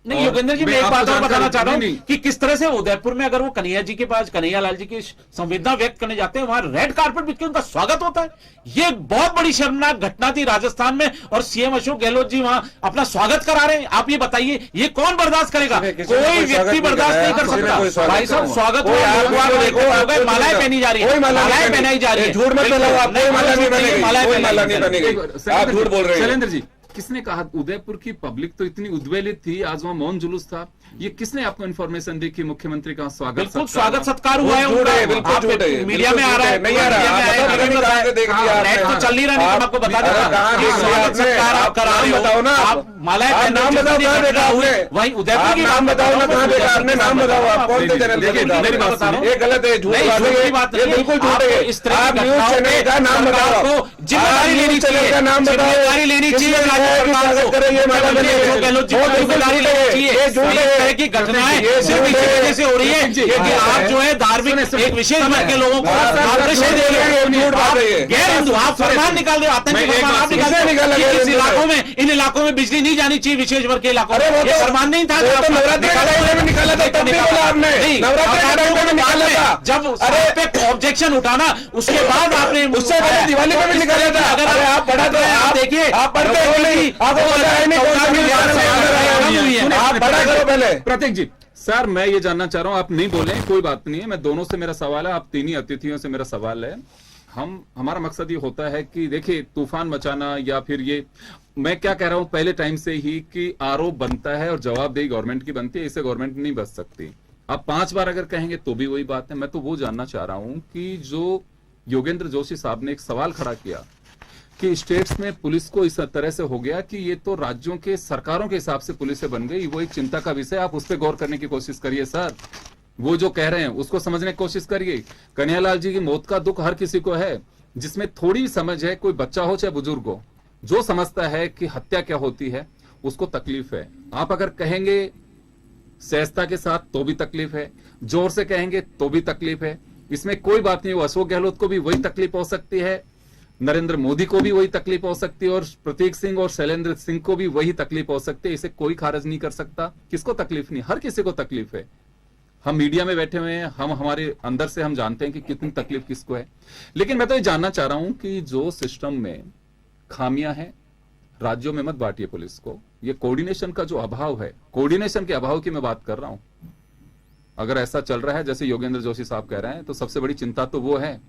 S5: नहीं योगेंद्र जी, मैं एक बात और बताना चाह रहा हूं कि किस तरह से उदयपुर में अगर वो कन्हैया जी के पास, कन्हैया लाल जी की संवेदना व्यक्त करने जाते हैं, वहां रेड कार्पेट बिछ के उनका स्वागत होता है। ये बहुत बड़ी शर्मनाक घटना थी राजस्थान में, और सीएम अशोक गहलोत जी वहां अपना स्वागत करा रहे हैं। आप ये बताइए, ये कौन बर्दाश्त करेगा? कोई व्यक्ति बर्दाश्त नहीं कर सकता। भाई साहब, स्वागत मालाएं पहनी जा रही है, मालाएं पहनाई जा रही है।
S6: झूठ मत बोलो आप, कोई माला नहीं बनेगी, आप झूठ बोल रहे हैं।
S3: शैलेंद्र जी, किसने कहा? उदयपुर की पब्लिक तो इतनी उद्वेलित थी, आज वहां मौन जुलूस था। ये किसने आपको इन्फॉर्मेशन दी कि मुख्यमंत्री का स्वागत?
S5: बिल्कुल स्वागत सत्कार हुआ है उनका, मीडिया में आ रहा है,
S6: नहीं आ रहा,
S5: नेट तो चल नहीं रहा, नहीं आपको बता दें स्वागत सत्कार आप करा रहे हो,
S6: बताओ ना,
S5: आप मालाएं
S6: नाम बताओ कहाँ देखा आपने?
S5: वही उदयपुर की
S6: नाम बताओ ना, कहाँ देखा आपने? नाम बताओ आप, कौन से चैनल?
S5: मेरी बात बता रहा हूँ,
S6: ये गलत है, झूठ बात है, ये बिल्कुल झूठ है।
S5: इस तरह
S6: आप न्यूज चैनल का नाम बताओ,
S5: जिम्मेदारी लेनी चाहिए,
S6: का नाम बताओ,
S5: जिम्मेदारी लेनी चाहिए,
S6: ये माला
S5: जिम्मेदारी लेनी चाहिए। इस तरह की घटनाएं सिर्फ इसी वजह से हो रही है कि आप जो है धार्मिक एक विशेष वर्ग के लोगों को आकर्षण दे रहे हैं। गैर हिंदू आप फरमान निकाल रहे हो, आतंकी फरमान आप निकाल रहे हो। इस इलाकों में, इन इलाकों में बिजली नहीं जानी चाहिए, विशेष वर्ग के इलाकों में। ये फरमान नहीं था,
S6: नवरात्रि में निकाला था, तब भी बोला आपने, नवरात्रि में निकाला था।
S5: जब पे ऑब्जेक्शन उठाना, उसके बाद आपने
S6: उससे पहले दिवाली में भी निकाला था। अगर आप पढ़ा तो आप
S5: देखिए,
S6: आप पढ़ते हो नहीं, आपको पता है नहीं कौन सा आप पढ़ा करो पहले।
S3: प्रतीक जी, सर मैं ये जानना चाह रहा हूं, आप नहीं बोले कोई बात नहीं है, मैं दोनों से मेरा सवाल है, आप तीन ही अतिथियों से मेरा सवाल है। हमारा मकसद ये होता है कि देखिए तूफान मचाना, या फिर ये मैं क्या कह रहा हूं पहले टाइम से ही कि आरोप बनता है और जवाबदेही गवर्नमेंट की बनती है, इससे गवर्नमेंट नहीं बच सकती। आप 5 बार अगर कहेंगे तो भी वही बात है। मैं तो वो जानना चाह रहा हूं कि जो योगेंद्र जोशी साहब ने एक सवाल खड़ा किया कि स्टेट्स में पुलिस को इस तरह से हो गया कि ये तो राज्यों के सरकारों के हिसाब से पुलिस बन गई, वो एक चिंता का विषय। आप उस पर गौर करने की कोशिश करिए सर, वो जो कह रहे हैं उसको समझने की कोशिश करिए। कन्हैयालाल जी की मौत का दुख हर किसी को है, जिसमें थोड़ी समझ है, कोई बच्चा हो चाहे बुजुर्ग हो, जो समझता है कि हत्या क्या होती है उसको तकलीफ है। आप अगर कहेंगे सहजता के साथ तो भी तकलीफ है, जोर से कहेंगे तो भी तकलीफ है, इसमें कोई बात नहीं। वो अशोक गहलोत को भी वही तकलीफ हो सकती है, नरेंद्र मोदी को भी वही तकलीफ हो सकती है, और प्रतीक सिंह और शैलेंद्र सिंह को भी वही तकलीफ हो सकती है। इसे कोई खारिज नहीं कर सकता। किसको तकलीफ नहीं? हर किसी को तकलीफ है। हम मीडिया में बैठे हुए हैं, हम हमारे अंदर से हम जानते हैं कि कितनी तकलीफ किसको है। लेकिन मैं तो ये जानना चाह रहा हूं कि जो सिस्टम में खामियां हैं, राज्यों में मत बांटिए पुलिस को। ये कोऑर्डिनेशन का जो अभाव है, कोऑर्डिनेशन के अभाव की मैं बात कर रहा हूं। अगर ऐसा चल रहा है जैसे योगेंद्र जोशी साहब कह रहे हैं, तो सबसे बड़ी चिंता तो वो है।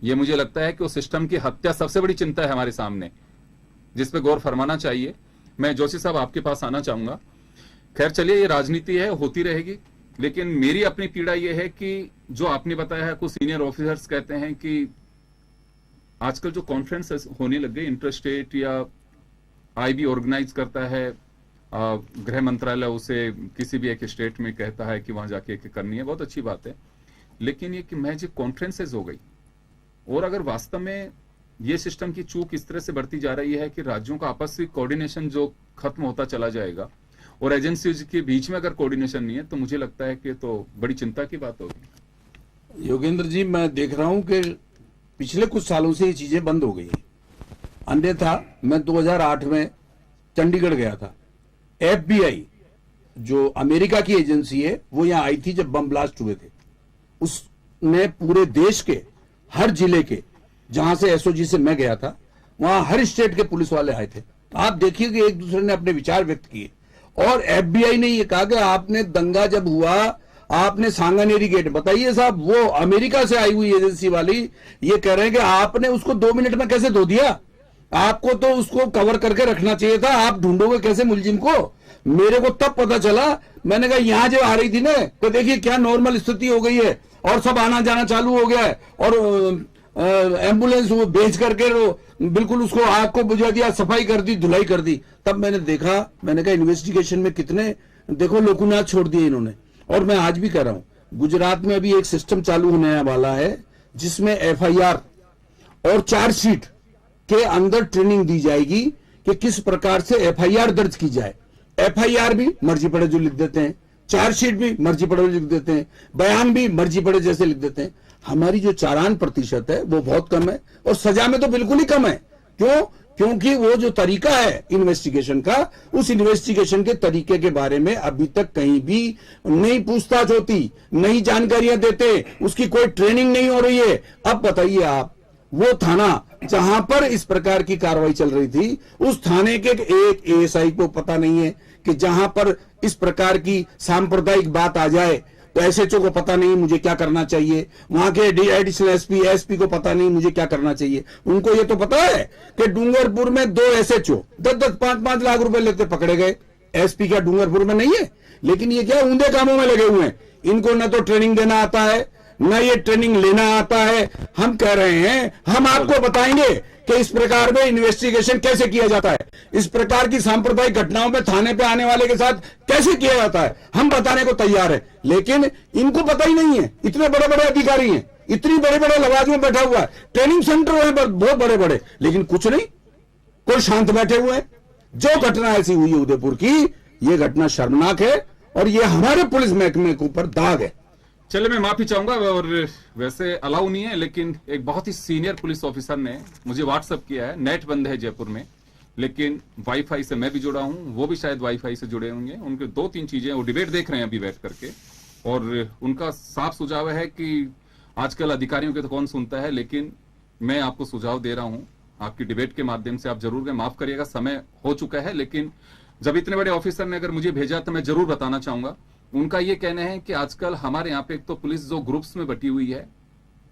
S3: ये मुझे लगता है कि वो सिस्टम की हत्या सबसे बड़ी चिंता है हमारे सामने, जिस पे गौर फरमाना चाहिए। मैं जोशी साहब आपके पास आना चाहूंगा। खैर चलिए, ये राजनीति है, होती रहेगी, लेकिन मेरी अपनी पीड़ा ये है कि जो आपने बताया है, कुछ सीनियर ऑफिसर्स कहते हैं कि आजकल जो कॉन्फ्रेंस होने लग गई इंटर स्टेट, या आईबी ऑर्गेनाइज करता है, गृह मंत्रालय उसे किसी भी एक स्टेट में कहता है कि वहां जाके करनी है, बहुत अच्छी बात है। लेकिन ये कि महज कॉन्फ्रेंसेज हो गई, और अगर वास्तव में ये सिस्टम की चूक इस तरह से बढ़ती जा रही है कि राज्यों का आपसी कोऑर्डिनेशन जो खत्म होता चला जाएगा, और एजेंसीज के बीच में अगर कोऑर्डिनेशन नहीं है, तो मुझे लगता है कि तो बड़ी चिंता की बात होगी।
S4: योगेंद्र जी, मैं देख रहा हूं कि पिछले कुछ सालों से ये चीजें बंद हो गई हैं। अन्यथा मैं 2008 में चंडीगढ़ गया था। FBI जो अमेरिका की एजेंसी है, वो यहां आई थी जब बम ब्लास्ट हुए थे। उसने पूरे देश के हर जिले के, जहां से SOG से मैं गया था, वहां हर स्टेट के पुलिस वाले आए थे। आप देखिए कि एक दूसरे ने अपने विचार व्यक्त किए, और FBI ने ये कहा कि आपने दंगा जब हुआ, आपने सांगानेरी गेट, बताइए साहब, वो अमेरिका से आई हुई एजेंसी वाली ये कह रहे हैं कि आपने उसको 2 मिनट में कैसे धो दिया? आपको तो उसको कवर करके रखना चाहिए था, आप ढूंढोगे कैसे मुलजिम को? मेरे को तब पता चला, मैंने कहा यहाँ जो आ रही थी ना, तो देखिए क्या नॉर्मल स्थिति हो गई है और सब आना जाना चालू हो गया है, और एम्बुलेंस वो भेज करके बिल्कुल उसको आग को बुझा दिया, सफाई कर दी, धुलाई कर दी। तब मैंने देखा, मैंने कहा इन्वेस्टिगेशन में कितने देखो लोकुनाथ छोड़ दिए इन्होंने। और मैं आज भी कह रहा हूं, गुजरात में अभी एक सिस्टम चालू होने वाला है जिसमें एफआईआर और चार्जशीट के अंदर ट्रेनिंग दी जाएगी कि किस प्रकार से एफआईआर दर्ज की जाए। एफआईआर भी मर्जी पड़े जो लिख देते हैं, चार्जशीट भी मर्जी पड़े लिख देते हैं, बयान भी मर्जी पड़े जैसे लिख देते हैं। हमारी जो चालान प्रतिशत है वो बहुत कम है और सजा में तो बिल्कुल ही कम है। क्यों? क्योंकि वो जो तरीका है इन्वेस्टिगेशन का, उस इन्वेस्टिगेशन के तरीके के बारे में अभी तक कहीं भी नई पूछताछ होती, नई जानकारियां देते, उसकी कोई ट्रेनिंग नहीं हो रही है। अब बताइए आप, वो थाना जहां पर इस प्रकार की कार्रवाई चल रही थी, उस थाने के एक एएसआई को पता नहीं है कि जहां पर इस प्रकार की सांप्रदायिक बात आ जाए तो एसएचओ को पता नहीं मुझे क्या करना चाहिए, वहां के एडिशनल एसपी को पता नहीं मुझे क्या करना चाहिए। उनको ये तो पता है कि डूंगरपुर में 2 एसएचओ 10-10, 5-5 लाख रुपए लेते पकड़े गए। एसपी क्या डूंगरपुर में नहीं है? लेकिन ये क्या ऊंधे कामों में लगे हुए हैं। इनको न तो ट्रेनिंग देना आता है, न ये ट्रेनिंग लेना आता है। हम कह रहे हैं, हम आपको बताएंगे कि इस प्रकार में इन्वेस्टिगेशन कैसे किया जाता है, इस प्रकार की सांप्रदायिक घटनाओं में थाने पे आने वाले के साथ कैसे किया जाता है, हम बताने को तैयार है। लेकिन इनको पता ही नहीं है। इतने बड़े बड़े अधिकारी हैं, इतनी बड़े बड़े लवाज में बैठा हुआ है, ट्रेनिंग सेंटर है बहुत बड़े बड़े, लेकिन कुछ नहीं, कोई शांत बैठे हुए हैं। जो घटना ऐसी हुई है उदयपुर की, ये घटना शर्मनाक है और ये हमारे पुलिस महकमे के ऊपर दाग है।
S3: चले, मैं माफी चाहूंगा, और वैसे अलाउ नहीं है, लेकिन एक बहुत ही सीनियर पुलिस ऑफिसर ने मुझे व्हाट्सएप किया है। नेट बंद है जयपुर में, लेकिन वाईफाई से मैं भी जुड़ा हूं, वो भी शायद वाईफाई से जुड़े होंगे। उनके 2-3 चीजें, वो डिबेट देख रहे हैं अभी बैठ करके, और उनका साफ सुझाव है कि आजकल अधिकारियों के तो कौन सुनता है, लेकिन मैं आपको सुझाव दे रहा हूं आपकी डिबेट के माध्यम से। आप जरूर माफ करिएगा, समय हो चुका है, लेकिन जब इतने बड़े ऑफिसर ने अगर मुझे भेजा तो मैं जरूर बताना चाहूंगा। उनका ये कहना है कि आजकल हमारे यहाँ पे एक तो पुलिस जो ग्रुप्स में बटी हुई है,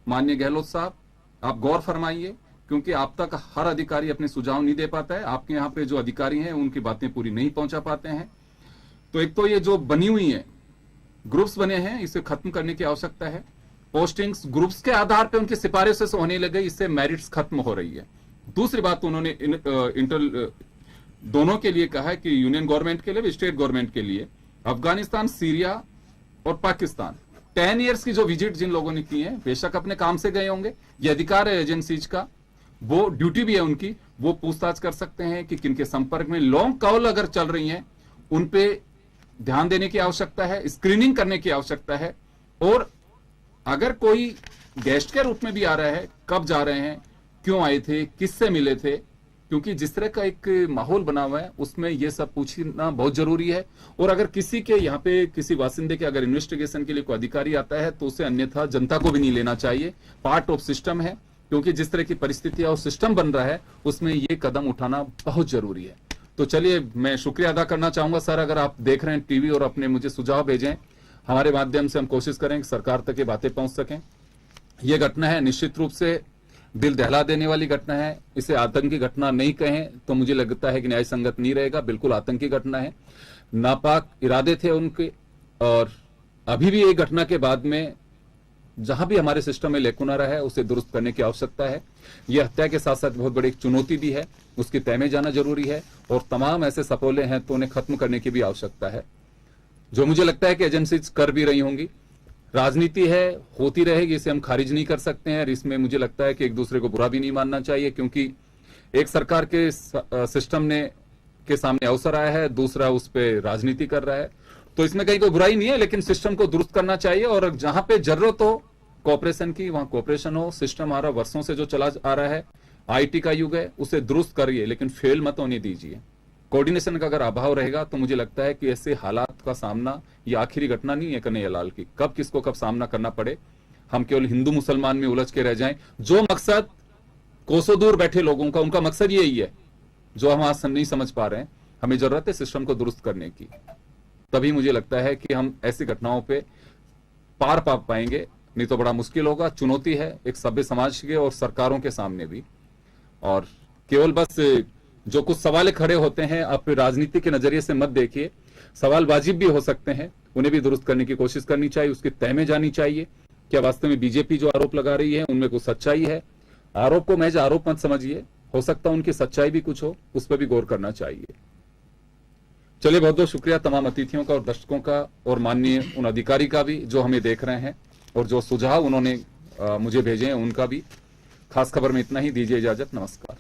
S3: माननीय गहलोत साहब आप गौर फरमाइए, क्योंकि आप तक हर अधिकारी अपने सुझाव नहीं दे पाता है। आपके यहाँ पे जो अधिकारी हैं उनकी बातें पूरी नहीं पहुंचा पाते हैं। तो एक तो ये जो बनी हुई है ग्रुप्स बने हैं, इसे खत्म करने की आवश्यकता है। पोस्टिंग्स ग्रुप्स के आधार पर उनकी सिफारिशों से होने लगे, इससे मेरिट्स खत्म हो रही है। दूसरी बात उन्होंने दोनों के लिए कहा है कि यूनियन गवर्नमेंट के लिए भी, स्टेट गवर्नमेंट के लिए, अफगानिस्तान, सीरिया और पाकिस्तान 10 इयर्स की जो विजिट जिन लोगों ने की है, बेशक अपने काम से गए होंगे, ये अधिकार है एजेंसीज का, वो ड्यूटी भी है उनकी, वो पूछताछ कर सकते हैं कि किनके संपर्क में लॉन्ग कॉल अगर चल रही हैं, उन पे ध्यान देने की आवश्यकता है, स्क्रीनिंग करने की आवश्यकता है। और अगर कोई गेस्ट के रूप में भी आ रहा है, कब जा रहे हैं, क्यों आए थे, किससे मिले थे, क्योंकि जिस तरह का एक माहौल बना हुआ है उसमें यह सब पूछना बहुत जरूरी है। और अगर किसी के यहाँ पे किसी वासिंदे के अगर इन्वेस्टिगेशन के लिए कोई अधिकारी आता है तो उसे अन्यथा जनता को भी नहीं लेना चाहिए। पार्ट ऑफ सिस्टम है, क्योंकि जिस तरह की परिस्थितियां और सिस्टम बन रहा है उसमें ये कदम उठाना बहुत जरूरी है। तो चलिए, मैं शुक्रिया अदा करना चाहूंगा सर, अगर आप देख रहे हैं टीवी और अपने मुझे सुझाव भेजें, हमारे माध्यम से हम कोशिश करें कि सरकार तक ये बातें पहुंच सकें। यह घटना है निश्चित रूप से दिल दहला देने वाली घटना है। इसे आतंकी घटना नहीं कहें तो मुझे लगता है कि न्याय संगत नहीं रहेगा। बिल्कुल आतंकी घटना है, नापाक इरादे थे उनके, और अभी भी एक घटना के बाद में जहां भी हमारे सिस्टम में लेकुना रहा है उसे दुरुस्त करने की आवश्यकता है। यह हत्या के साथ साथ बहुत बड़ी एक चुनौती भी है, उसकी तह में जाना जरूरी है, और तमाम ऐसे सपोले हैं तो उन्हें खत्म करने की भी आवश्यकता है, जो मुझे लगता है कि एजेंसीज कर भी रही होंगी। राजनीति है, होती रहेगी, इसे हम खारिज नहीं कर सकते हैं, और इसमें मुझे लगता है कि एक दूसरे को बुरा भी नहीं मानना चाहिए, क्योंकि एक सरकार के सिस्टम ने के सामने अवसर आया है, दूसरा उस पर राजनीति कर रहा है, तो इसमें कहीं कोई बुराई नहीं है, लेकिन सिस्टम को दुरुस्त करना चाहिए। और जहां पे जरूरत हो कोऑपरेशन की, वहां कोऑपरेशन हो। सिस्टम हमारा वर्षों से जो चला आ रहा है, आईटी का युग है, उसे दुरुस्त करिए, लेकिन फेल मत होने दीजिए। कोऑर्डिनेशन का अगर अभाव रहेगा तो मुझे लगता है कि ऐसे हालात का सामना, ये आखिरी घटना नहीं है कन्हैयालाल की, कब किसको कब सामना करना पड़े, हम केवल हिंदू मुसलमान में उलझ के रह जाएं। जो मकसद कोसों दूर बैठे लोगों का, उनका मकसद यही है, जो हम आज नहीं समझ पा रहे हैं। हमें जरूरत है सिस्टम को दुरुस्त करने की, तभी मुझे लगता है कि हम ऐसी घटनाओं पे पार पा पाएंगे, नहीं तो बड़ा मुश्किल होगा। चुनौती है एक सभ्य समाज के और सरकारों के सामने भी। और केवल बस जो कुछ सवाल खड़े होते हैं, आप राजनीति के नजरिए से मत देखिए। सवाल वाजिब भी हो सकते हैं, उन्हें भी दुरुस्त करने की कोशिश करनी चाहिए, उसकी तह में जानी चाहिए। क्या वास्तव में बीजेपी जो आरोप लगा रही है उनमें कुछ सच्चाई है? आरोप को महज आरोप मत समझिए, हो सकता है उनकी सच्चाई भी कुछ हो, उस पर भी गौर करना चाहिए। चलिए, बहुत बहुत शुक्रिया तमाम अतिथियों का और दर्शकों का और माननीय उन अधिकारी का भी जो हमें देख रहे हैं और जो सुझाव उन्होंने मुझे भेजे हैं उनका भी। खास खबर में इतना ही, दीजिए इजाजत, नमस्कार।